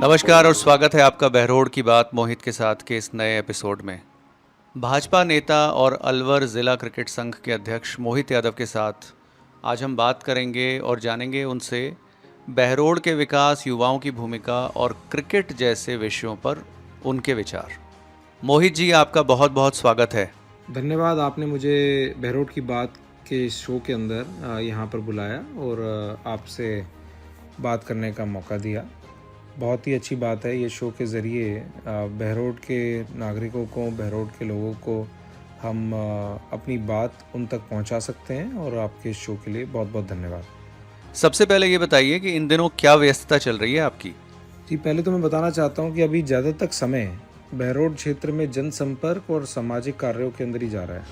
नमस्कार और स्वागत है आपका बहरोड की बात मोहित के साथ के इस नए एपिसोड में। भाजपा नेता और अलवर ज़िला क्रिकेट संघ के अध्यक्ष मोहित यादव के साथ आज हम बात करेंगे और जानेंगे उनसे बहरोड के विकास, युवाओं की भूमिका और क्रिकेट जैसे विषयों पर उनके विचार। मोहित जी, आपका बहुत बहुत स्वागत है। धन्यवाद, आपने मुझे बहरोड की बात के इस शो के अंदर यहाँ पर बुलाया और आपसे बात करने का मौका दिया। बहुत ही अच्छी बात है, ये शो के ज़रिए बहरोड के नागरिकों को, बहरोड के लोगों को हम अपनी बात उन तक पहुंचा सकते हैं और आपके इस शो के लिए बहुत बहुत धन्यवाद। सबसे पहले ये बताइए कि इन दिनों क्या व्यस्तता चल रही है आपकी? जी, पहले तो मैं बताना चाहता हूँ कि अभी ज़्यादा तक समय बहरोड क्षेत्र में जनसंपर्क और सामाजिक कार्यों के अंदर ही जा रहा है।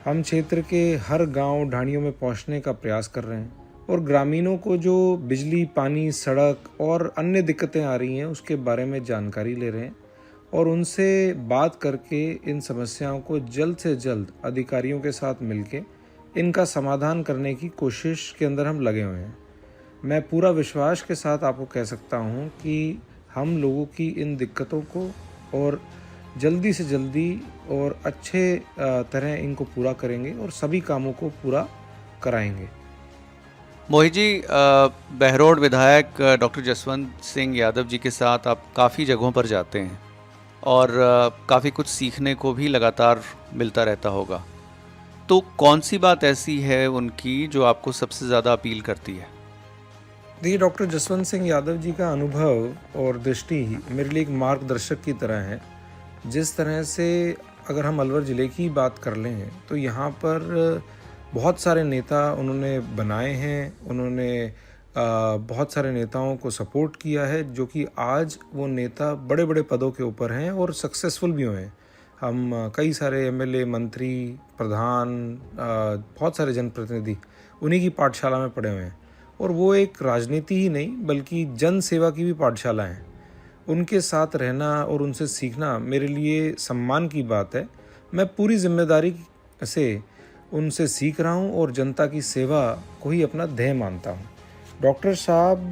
हम क्षेत्र के हर गांव ढाणियों में पहुंचने का प्रयास कर रहे हैं और ग्रामीणों को जो बिजली, पानी, सड़क और अन्य दिक्कतें आ रही हैं उसके बारे में जानकारी ले रहे हैं और उनसे बात करके इन समस्याओं को जल्द से जल्द अधिकारियों के साथ मिलके इनका समाधान करने की कोशिश के अंदर हम लगे हुए हैं। मैं पूरा विश्वास के साथ आपको कह सकता हूँ कि हम लोगों की इन दिक्कतों को और जल्दी से जल्दी और अच्छे तरह इनको पूरा करेंगे और सभी कामों को पूरा कराएंगे। मोहित जी, बहरोड विधायक डॉक्टर जसवंत सिंह यादव जी के साथ आप काफ़ी जगहों पर जाते हैं और काफ़ी कुछ सीखने को भी लगातार मिलता रहता होगा। तो कौन सी बात ऐसी है उनकी जो आपको सबसे ज़्यादा अपील करती है? देखिए, डॉक्टर जसवंत सिंह यादव जी का अनुभव और दृष्टि मेरे लिए एक मार्गदर्शक की तरह है। जिस तरह से अगर हम अलवर ज़िले की बात कर लें तो यहाँ पर बहुत सारे नेता उन्होंने बनाए हैं। उन्होंने बहुत सारे नेताओं को सपोर्ट किया है जो कि आज वो नेता बड़े बड़े पदों के ऊपर हैं और सक्सेसफुल भी हुए हैं। हम कई सारे एमएलए, मंत्री, प्रधान, बहुत सारे जनप्रतिनिधि उन्हीं की पाठशाला में पढ़े हुए हैं और वो एक राजनीति ही नहीं बल्कि जन सेवा की भी पाठशाला है। उनके साथ रहना और उनसे सीखना मेरे लिए सम्मान की बात है। मैं पूरी जिम्मेदारी से उनसे सीख रहा हूँ और जनता की सेवा को ही अपना ध्येय मानता हूँ। डॉक्टर साहब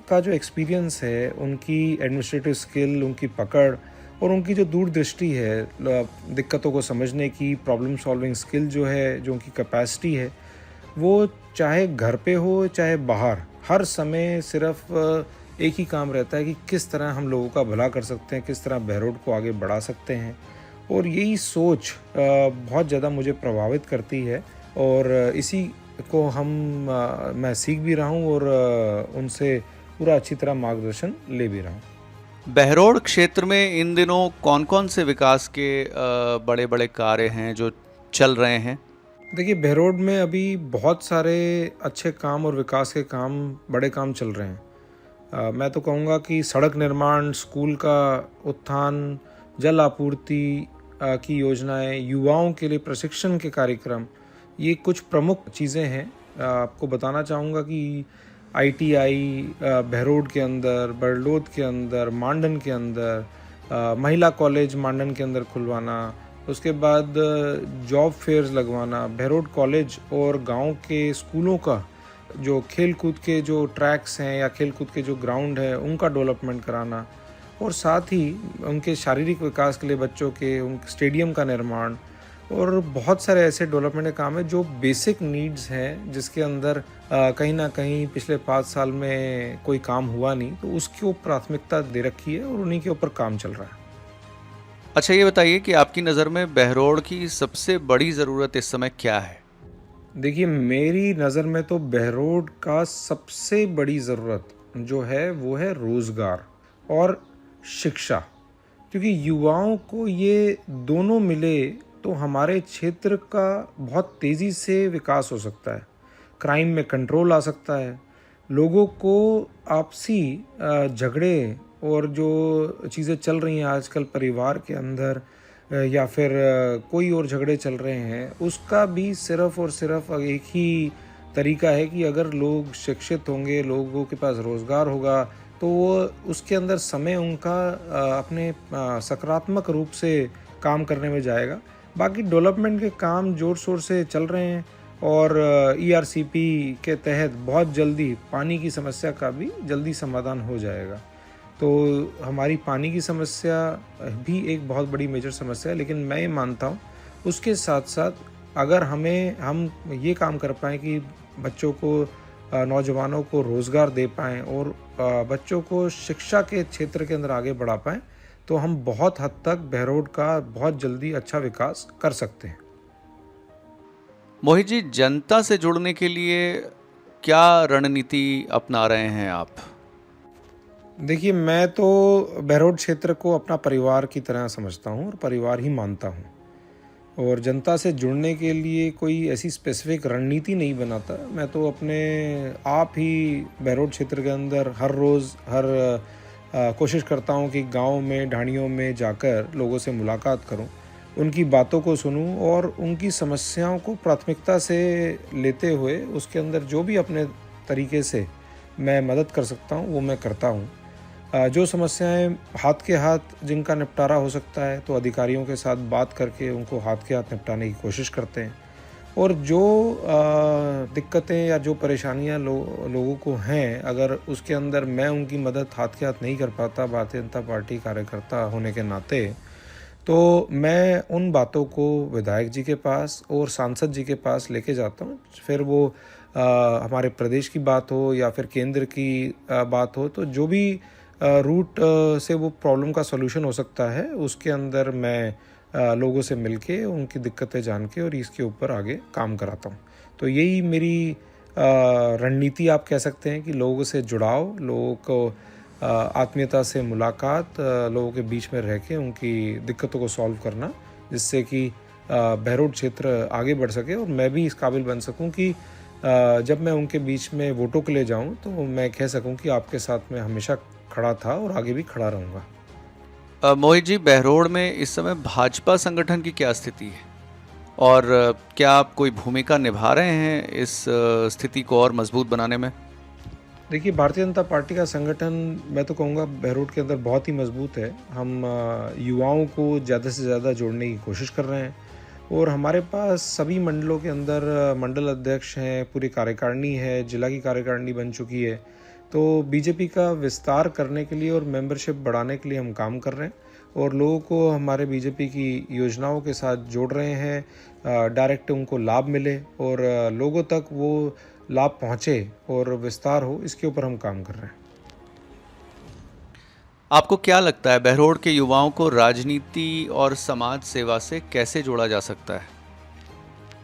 का जो एक्सपीरियंस है, उनकी एडमिनिस्ट्रेटिव स्किल, उनकी पकड़ और उनकी जो दूरदृष्टि है, दिक्कतों को समझने की प्रॉब्लम सॉल्विंग स्किल जो है, जो उनकी कैपेसिटी है, वो चाहे घर पे हो चाहे बाहर, हर समय सिर्फ एक ही काम रहता है कि किस तरह हम लोगों का भला कर सकते हैं, किस तरह बहरोड को आगे बढ़ा सकते हैं। और यही सोच बहुत ज़्यादा मुझे प्रभावित करती है और इसी को मैं सीख भी रहा हूँ और उनसे पूरा अच्छी तरह मार्गदर्शन ले भी रहा हूँ। बहरोड क्षेत्र में इन दिनों कौन कौन से विकास के बड़े बड़े कार्य हैं जो चल रहे हैं? देखिए, बहरोड में अभी बहुत सारे अच्छे काम और विकास के काम, बड़े काम चल रहे हैं। मैं तो कहूँगा कि सड़क निर्माण, स्कूल का उत्थान, जल आपूर्ति की योजनाएं, युवाओं के लिए प्रशिक्षण के कार्यक्रम, ये कुछ प्रमुख चीज़ें हैं। आपको बताना चाहूँगा कि आईटीआई बहरोड के अंदर, बरलोद के अंदर, मांडन के अंदर, महिला कॉलेज मांडन के अंदर खुलवाना, उसके बाद जॉब फेयर्स लगवाना, बहरोड कॉलेज और गांव के स्कूलों का जो खेल कूद के जो ट्रैक्स हैं या खेल कूद के जो ग्राउंड है उनका डेवलपमेंट कराना और साथ ही उनके शारीरिक विकास के लिए बच्चों के उनके स्टेडियम का निर्माण और बहुत सारे ऐसे डेवलपमेंट के काम है जो बेसिक नीड्स हैं, जिसके अंदर कहीं ना कहीं पिछले 5 साल में कोई काम हुआ नहीं, तो उसकी प्राथमिकता दे रखी है और उन्हीं के ऊपर काम चल रहा है। अच्छा, ये बताइए कि आपकी नज़र में बहरोड की सबसे बड़ी ज़रूरत इस समय क्या है? देखिए, मेरी नज़र में तो बहरोड का सबसे बड़ी ज़रूरत जो है वो है रोज़गार और शिक्षा, क्योंकि युवाओं को ये दोनों मिले तो हमारे क्षेत्र का बहुत तेज़ी से विकास हो सकता है। क्राइम में कंट्रोल आ सकता है, लोगों को आपसी झगड़े और जो चीज़ें चल रही हैं आजकल परिवार के अंदर या फिर कोई और झगड़े चल रहे हैं, उसका भी सिर्फ़ और सिर्फ एक ही तरीका है कि अगर लोग शिक्षित होंगे, लोगों के पास रोज़गार होगा, तो वो उसके अंदर समय उनका अपने सकारात्मक रूप से काम करने में जाएगा। बाकी डेवलपमेंट के काम ज़ोर शोर से चल रहे हैं और ईआरसीपी के तहत बहुत जल्दी पानी की समस्या का भी जल्दी समाधान हो जाएगा। तो हमारी पानी की समस्या भी एक बहुत बड़ी मेजर समस्या है, लेकिन मैं ये मानता हूँ उसके साथ साथ अगर हम ये काम कर पाएँ कि बच्चों को नौजवानों को रोज़गार दे पाएँ और बच्चों को शिक्षा के क्षेत्र के अंदर आगे बढ़ा पाएँ, तो हम बहुत हद तक बहरोड का बहुत जल्दी अच्छा विकास कर सकते हैं। मोहित जी, जनता से जुड़ने के लिए क्या रणनीति अपना रहे हैं आप? देखिए, मैं तो बहरोड क्षेत्र को अपना परिवार की तरह समझता हूँ और परिवार ही मानता हूँ, और जनता से जुड़ने के लिए कोई ऐसी स्पेसिफिक रणनीति नहीं बनाता। मैं तो अपने आप ही बहरोड क्षेत्र के अंदर हर रोज़ कोशिश करता हूँ कि गांव में ढाणियों में जाकर लोगों से मुलाकात करूँ, उनकी बातों को सुनूँ और उनकी समस्याओं को प्राथमिकता से लेते हुए उसके अंदर जो भी अपने तरीके से मैं मदद कर सकता हूँ वो मैं करता हूँ। जो समस्याएं हाथ के हाथ जिनका निपटारा हो सकता है तो अधिकारियों के साथ बात करके उनको हाथ के हाथ निपटाने की कोशिश करते हैं, और जो दिक्कतें या जो परेशानियां लोगों को हैं, अगर उसके अंदर मैं उनकी मदद हाथ के हाथ नहीं कर पाता भारतीय जनता पार्टी कार्यकर्ता होने के नाते, तो मैं उन बातों को विधायक जी के पास और सांसद जी के पास लेके जाता हूँ। फिर वो हमारे प्रदेश की बात हो या फिर केंद्र की बात हो, तो जो भी रूट से वो प्रॉब्लम का सॉल्यूशन हो सकता है उसके अंदर मैं लोगों से मिलके उनकी दिक्कतें जान के और इसके ऊपर आगे काम कराता हूँ। तो यही मेरी रणनीति आप कह सकते हैं कि लोगों से जुड़ाव, लोगों को आत्मीयता से मुलाकात, लोगों के बीच में रह के उनकी दिक्कतों को सॉल्व करना, जिससे कि बहरोड क्षेत्र आगे बढ़ सके और मैं भी इस काबिल बन सकूं कि जब मैं उनके बीच में वोटों के लिए जाऊं तो मैं कह सकूं कि आपके साथ मैं हमेशा खड़ा था और आगे भी खड़ा रहूंगा। मोहित जी, बहरोड में इस समय भाजपा संगठन की क्या स्थिति है, और क्या आप कोई भूमिका निभा रहे हैं इस स्थिति को और मजबूत बनाने में? देखिए, भारतीय जनता पार्टी का संगठन मैं तो कहूँगा बहरोड के अंदर बहुत ही मजबूत है। हम युवाओं को ज़्यादा से ज़्यादा जोड़ने की कोशिश कर रहे हैं, और हमारे पास सभी मंडलों के अंदर मंडल अध्यक्ष हैं, पूरी कार्यकारिणी है, जिला की कार्यकारिणी बन चुकी है। तो बीजेपी का विस्तार करने के लिए और मेंबरशिप बढ़ाने के लिए हम काम कर रहे हैं और लोगों को हमारे बीजेपी की योजनाओं के साथ जोड़ रहे हैं, डायरेक्ट उनको लाभ मिले और लोगों तक वो लाभ पहुँचे और विस्तार हो, इसके ऊपर हम काम कर रहे हैं। आपको क्या लगता है, बहरोड के युवाओं को राजनीति और समाज सेवा से कैसे जोड़ा जा सकता है?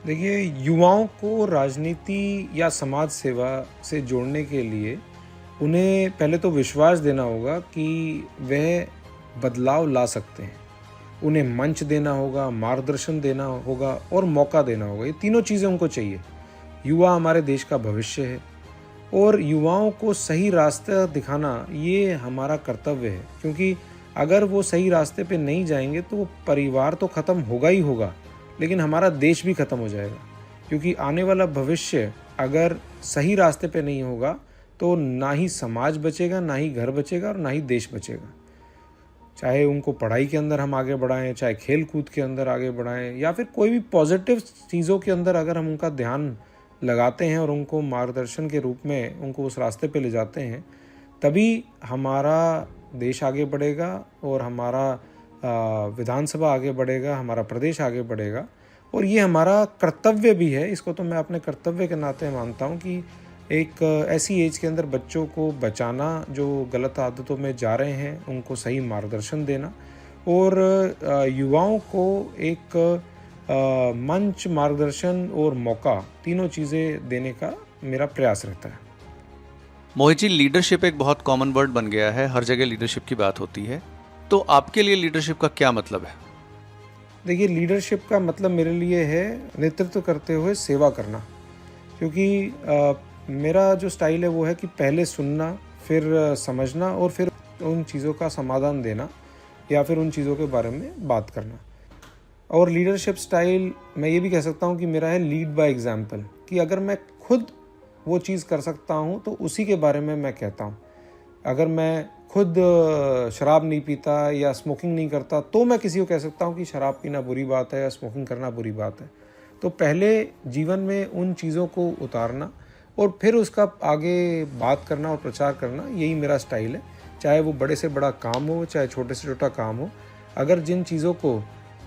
देखिए, युवाओं को राजनीति या समाज सेवा से जोड़ने के लिए उन्हें पहले तो विश्वास देना होगा कि वह बदलाव ला सकते हैं। उन्हें मंच देना होगा, मार्गदर्शन देना होगा और मौका देना होगा। ये तीनों चीज़ें उनको चाहिए। युवा हमारे देश का भविष्य है और युवाओं को सही रास्ता दिखाना ये हमारा कर्तव्य है, क्योंकि अगर वो सही रास्ते पे नहीं जाएंगे तो वो परिवार तो ख़त्म होगा ही होगा, लेकिन हमारा देश भी ख़त्म हो जाएगा। क्योंकि आने वाला भविष्य अगर सही रास्ते पे नहीं होगा तो ना ही समाज बचेगा, ना ही घर बचेगा और ना ही देश बचेगा। चाहे उनको पढ़ाई के अंदर हम आगे बढ़ाएं, चाहे खेल कूद के अंदर आगे बढ़ाएं, या फिर कोई भी पॉजिटिव चीज़ों के अंदर अगर हम उनका ध्यान लगाते हैं और उनको मार्गदर्शन के रूप में उनको उस रास्ते पे ले जाते हैं, तभी हमारा देश आगे बढ़ेगा और हमारा विधानसभा आगे बढ़ेगा, हमारा प्रदेश आगे बढ़ेगा। और ये हमारा कर्तव्य भी है। इसको तो मैं अपने कर्तव्य के नाते मानता हूँ कि एक ऐसी एज के अंदर बच्चों को बचाना जो गलत आदतों में जा रहे हैं, उनको सही मार्गदर्शन देना और युवाओं को एक मंच, मार्गदर्शन और मौका, तीनों चीज़ें देने का मेरा प्रयास रहता है। मोहित जी, लीडरशिप एक बहुत कॉमन वर्ड बन गया है, हर जगह लीडरशिप की बात होती है, तो आपके लिए लीडरशिप का क्या मतलब है? देखिए, लीडरशिप का मतलब मेरे लिए है नेतृत्व करते हुए सेवा करना। क्योंकि मेरा जो स्टाइल है वो है कि पहले सुनना, फिर समझना और फिर उन चीज़ों का समाधान देना या फिर उन चीज़ों के बारे में बात करना। और लीडरशिप स्टाइल मैं ये भी कह सकता हूँ कि मेरा है लीड बाय एग्जाम्पल, कि अगर मैं खुद वो चीज़ कर सकता हूँ तो उसी के बारे में मैं कहता हूँ। अगर मैं खुद शराब नहीं पीता या स्मोकिंग नहीं करता तो मैं किसी को कह सकता हूँ कि शराब पीना बुरी बात है या स्मोकिंग करना बुरी बात है। तो पहले जीवन में उन चीज़ों को उतारना और फिर उसका आगे बात करना और प्रचार करना, यही मेरा स्टाइल है। चाहे वो बड़े से बड़ा काम हो, चाहे छोटे से छोटा काम हो। अगर जिन चीज़ों को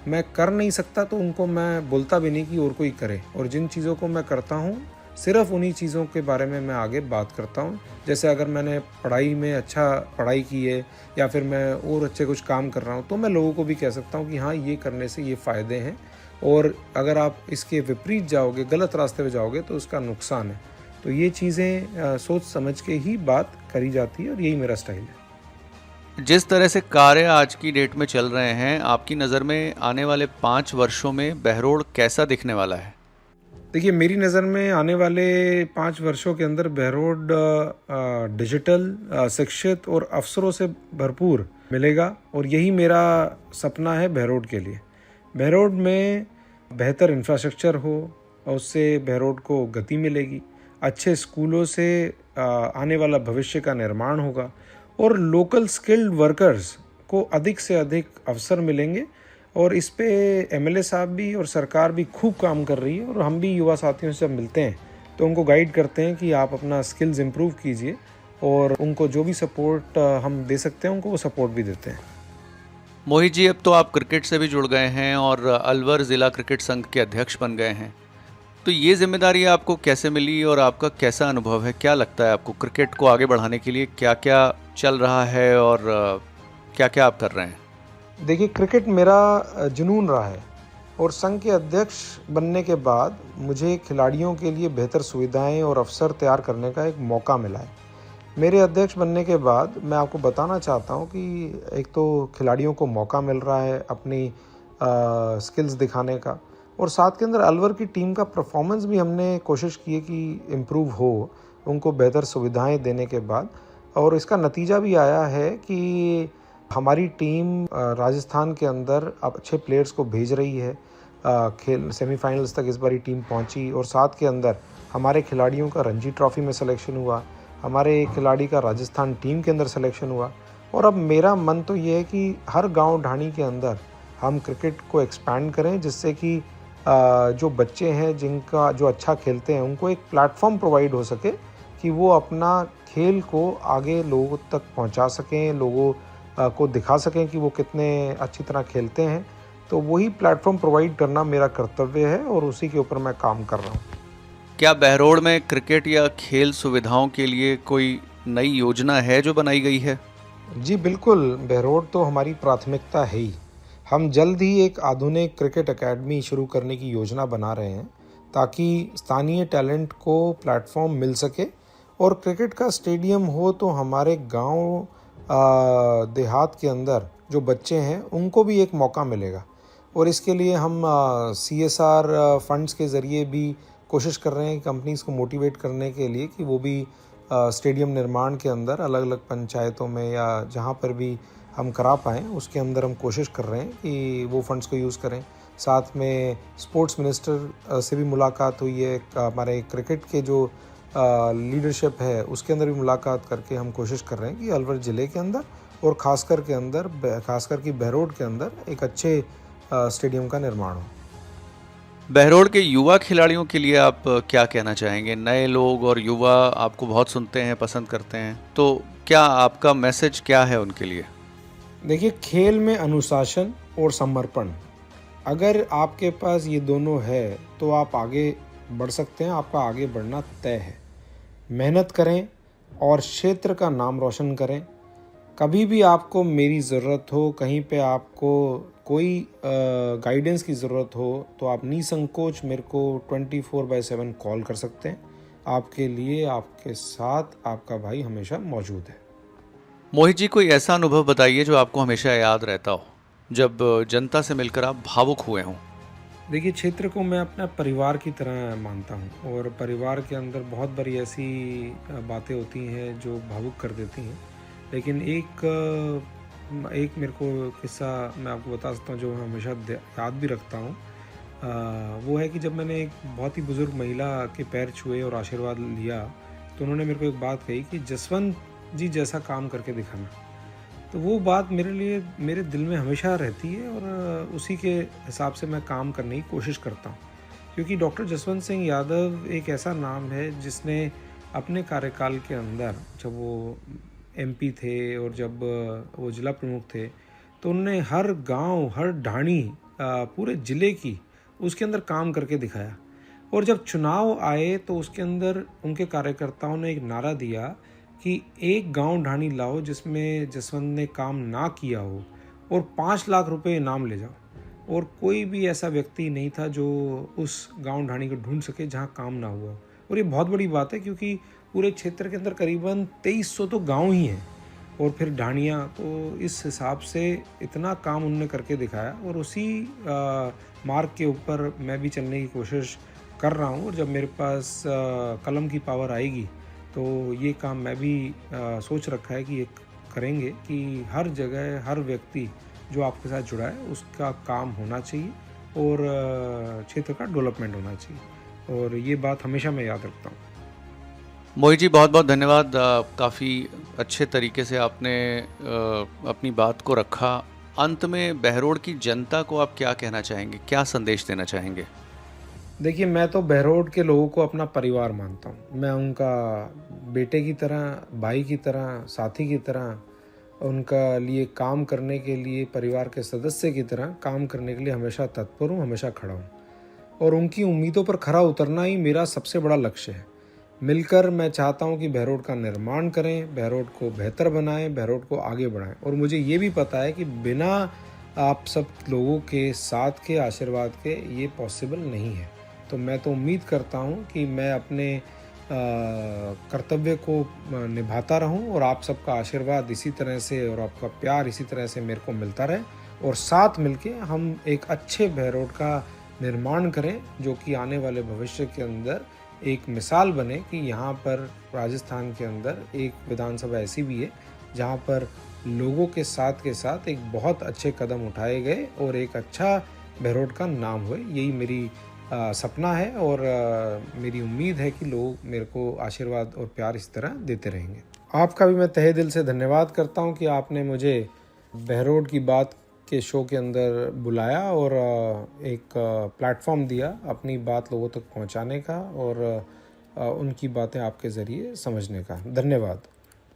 मैं कर नहीं सकता तो उनको मैं बोलता भी नहीं कि और कोई करे, और जिन चीज़ों को मैं करता हूँ सिर्फ उन्हीं चीज़ों के बारे में मैं आगे बात करता हूँ। जैसे अगर मैंने पढ़ाई में अच्छा पढ़ाई की है या फिर मैं और अच्छे कुछ काम कर रहा हूँ, तो मैं लोगों को भी कह सकता हूँ कि हाँ, ये करने से ये फ़ायदे हैं, और अगर आप इसके विपरीत जाओगे, गलत रास्ते पे जाओगे तो उसका नुकसान है। तो ये चीज़ें सोच समझ के ही बात करी जाती है, और यही मेरा स्टाइल है। जिस तरह से कार्य आज की डेट में चल रहे हैं, आपकी नज़र में आने वाले 5 वर्षों में बहरोड कैसा दिखने वाला है? देखिए, मेरी नज़र में आने वाले 5 वर्षों के अंदर बहरोड डिजिटल, शिक्षित और अवसरों से भरपूर मिलेगा, और यही मेरा सपना है बहरोड के लिए। बहरोड में बेहतर इंफ्रास्ट्रक्चर हो, और उससे बहरोड को गति मिलेगी। अच्छे स्कूलों से आने वाला भविष्य का निर्माण होगा, और लोकल स्किल्ड वर्कर्स को अधिक से अधिक अवसर मिलेंगे। और इस पे एमएलए साहब भी और सरकार भी खूब काम कर रही है, और हम भी युवा साथियों से जब मिलते हैं तो उनको गाइड करते हैं कि आप अपना स्किल्स इम्प्रूव कीजिए, और उनको जो भी सपोर्ट हम दे सकते हैं उनको वो सपोर्ट भी देते हैं। मोहित जी, अब तो आप क्रिकेट से भी जुड़ गए हैं और अलवर ज़िला क्रिकेट संघ के अध्यक्ष बन गए हैं। तो ये जिम्मेदारी आपको कैसे मिली और आपका कैसा अनुभव है? क्या लगता है आपको क्रिकेट को आगे बढ़ाने के लिए क्या-क्या चल रहा है और क्या-क्या आप कर रहे हैं? देखिए, क्रिकेट मेरा जुनून रहा है, और संघ के अध्यक्ष बनने के बाद मुझे खिलाड़ियों के लिए बेहतर सुविधाएं और अवसर तैयार करने का एक मौका मिला है। मेरे अध्यक्ष बनने के बाद मैं आपको बताना चाहता हूं कि एक तो खिलाड़ियों को मौका मिल रहा है अपनी स्किल्स दिखाने का, और साथ के अंदर अलवर की टीम का परफॉर्मेंस भी हमने कोशिश की है कि इम्प्रूव हो, उनको बेहतर सुविधाएं देने के बाद। और इसका नतीजा भी आया है कि हमारी टीम राजस्थान के अंदर अब अच्छे प्लेयर्स को भेज रही है। खेल सेमीफाइनल्स तक इस बारी टीम पहुंची, और साथ के अंदर हमारे खिलाड़ियों का रणजी ट्रॉफी में सिलेक्शन हुआ, हमारे एक खिलाड़ी का राजस्थान टीम के अंदर सिलेक्शन हुआ। और अब मेरा मन तो ये है कि हर गांव ढाणी के अंदर हम क्रिकेट को एक्सपैंड करें, जिससे कि जो बच्चे हैं जिनका जो अच्छा खेलते हैं उनको एक प्लेटफॉर्म प्रोवाइड हो सके कि वो अपना खेल को आगे लोगों तक पहुंचा सकें, लोगों को दिखा सकें कि वो कितने अच्छी तरह खेलते हैं। तो वही प्लेटफॉर्म प्रोवाइड करना मेरा कर्तव्य है, और उसी के ऊपर मैं काम कर रहा हूँ। क्या बहरोड में क्रिकेट या खेल सुविधाओं के लिए कोई नई योजना है जो बनाई गई है? जी बिल्कुल, बहरोड तो हमारी प्राथमिकता है ही। हम जल्द ही एक आधुनिक क्रिकेट एकेडमी शुरू करने की योजना बना रहे हैं, ताकि स्थानीय टैलेंट को प्लेटफॉर्म मिल सके, और क्रिकेट का स्टेडियम हो तो हमारे गांव देहात के अंदर जो बच्चे हैं उनको भी एक मौका मिलेगा। और इसके लिए हम सीएसआर फंड्स के ज़रिए भी कोशिश कर रहे हैं कंपनीज़ को मोटिवेट करने के लिए कि वो भी स्टेडियम निर्माण के अंदर अलग अलग पंचायतों में या जहाँ पर भी हम करा पाएँ उसके अंदर हम कोशिश कर रहे हैं कि वो फंड्स को यूज़ करें। साथ में स्पोर्ट्स मिनिस्टर से भी मुलाकात हुई है, हमारे क्रिकेट के जो लीडरशिप है उसके अंदर भी मुलाकात करके हम कोशिश कर रहे हैं कि अलवर ज़िले के अंदर और खासकर कि बहरोड के अंदर एक अच्छे स्टेडियम का निर्माण हो। बहरोड के युवा खिलाड़ियों के लिए आप क्या कहना चाहेंगे? नए लोग और युवा आपको बहुत सुनते हैं, पसंद करते हैं, तो क्या आपका मैसेज क्या है उनके लिए? देखिए, खेल में अनुशासन और समर्पण, अगर आपके पास ये दोनों है तो आप आगे बढ़ सकते हैं, आपका आगे बढ़ना तय है। मेहनत करें और क्षेत्र का नाम रोशन करें। कभी भी आपको मेरी ज़रूरत हो, कहीं पे आपको कोई गाइडेंस की ज़रूरत हो, तो आप निसंकोच मेरे को 24/7 कॉल कर सकते हैं। आपके लिए, आपके साथ आपका भाई हमेशा मौजूद है। मोहित जी, कोई ऐसा अनुभव बताइए जो आपको हमेशा याद रहता हो, जब जनता से मिलकर आप भावुक हुए हों। देखिए, क्षेत्र को मैं अपना परिवार की तरह मानता हूँ, और परिवार के अंदर बहुत बारी ऐसी बातें होती हैं जो भावुक कर देती हैं। लेकिन एक मेरे को किस्सा मैं आपको बता सकता हूँ जो मैं हमेशा याद भी रखता हूँ। वो है कि जब मैंने एक बहुत ही बुज़ुर्ग महिला के पैर छुए और आशीर्वाद लिया, तो उन्होंने मेरे को एक बात कही कि जसवंत जी जैसा काम करके दिखाना। तो वो बात मेरे लिए मेरे दिल में हमेशा रहती है, और उसी के हिसाब से मैं काम करने की कोशिश करता हूँ। क्योंकि डॉक्टर जसवंत सिंह यादव एक ऐसा नाम है जिसने अपने कार्यकाल के अंदर, जब वो एमपी थे और जब वो जिला प्रमुख थे, तो उन्होंने हर गांव, हर ढाणी पूरे ज़िले की उसके अंदर काम करके दिखाया। और जब चुनाव आए तो उसके अंदर उनके कार्यकर्ताओं ने एक नारा दिया कि एक गांव ढाणी लाओ जिसमें जसवंत ने काम ना किया हो और 5 लाख रुपए इनाम ले जाओ। और कोई भी ऐसा व्यक्ति नहीं था जो उस गांव ढाणी को ढूंढ सके जहां काम ना हुआ हो। और ये बहुत बड़ी बात है क्योंकि पूरे क्षेत्र के अंदर करीबन 2300 तो गांव ही हैं और फिर ढाणियाँ, तो इस हिसाब से इतना काम उन्होंने करके दिखाया। और उसी मार्ग के ऊपर मैं भी चलने की कोशिश कर रहा हूँ। और जब मेरे पास कलम की पावर आएगी तो ये काम मैं भी सोच रखा है कि ये करेंगे कि हर जगह हर व्यक्ति जो आपके साथ जुड़ा है उसका काम होना चाहिए और क्षेत्र का डेवलपमेंट होना चाहिए। और ये बात हमेशा मैं याद रखता हूँ। मोहित जी, बहुत बहुत धन्यवाद। काफ़ी अच्छे तरीके से आपने अपनी बात को रखा। अंत में बहरोड की जनता को आप क्या कहना चाहेंगे, क्या संदेश देना चाहेंगे? देखिए, मैं तो बहरोड के लोगों को अपना परिवार मानता हूँ। मैं उनका बेटे की तरह, भाई की तरह, साथी की तरह, उनका लिए काम करने के लिए, परिवार के सदस्य की तरह काम करने के लिए हमेशा तत्पर हूँ, हमेशा खड़ा हूँ। और उनकी उम्मीदों पर खरा उतरना ही मेरा सबसे बड़ा लक्ष्य है। मिलकर मैं चाहता हूँ कि बहरोड का निर्माण करें, बहरोड को बेहतर बनाएं, बहरोड को आगे बढ़ाएं। और मुझे ये भी पता है कि बिना आप सब लोगों के साथ के आशीर्वाद के ये पॉसिबल नहीं है। तो मैं तो उम्मीद करता हूँ कि मैं अपने कर्तव्य को निभाता रहूं और आप सबका आशीर्वाद इसी तरह से और आपका प्यार इसी तरह से मेरे को मिलता रहे। और साथ मिलके हम एक अच्छे बहरोड का निर्माण करें जो कि आने वाले भविष्य के अंदर एक मिसाल बने कि यहाँ पर राजस्थान के अंदर एक विधानसभा ऐसी भी है जहाँ पर लोगों के साथ एक बहुत अच्छे कदम उठाए गए और एक अच्छा बहरोड का नाम हुए। यही मेरी सपना है और मेरी उम्मीद है कि लोग मेरे को आशीर्वाद और प्यार इस तरह देते रहेंगे। आपका भी मैं तहे दिल से धन्यवाद करता हूँ कि आपने मुझे बहरोड की बात के शो के अंदर बुलाया और एक प्लेटफॉर्म दिया अपनी बात लोगों तक पहुँचाने का और उनकी बातें आपके ज़रिए समझने का। धन्यवाद।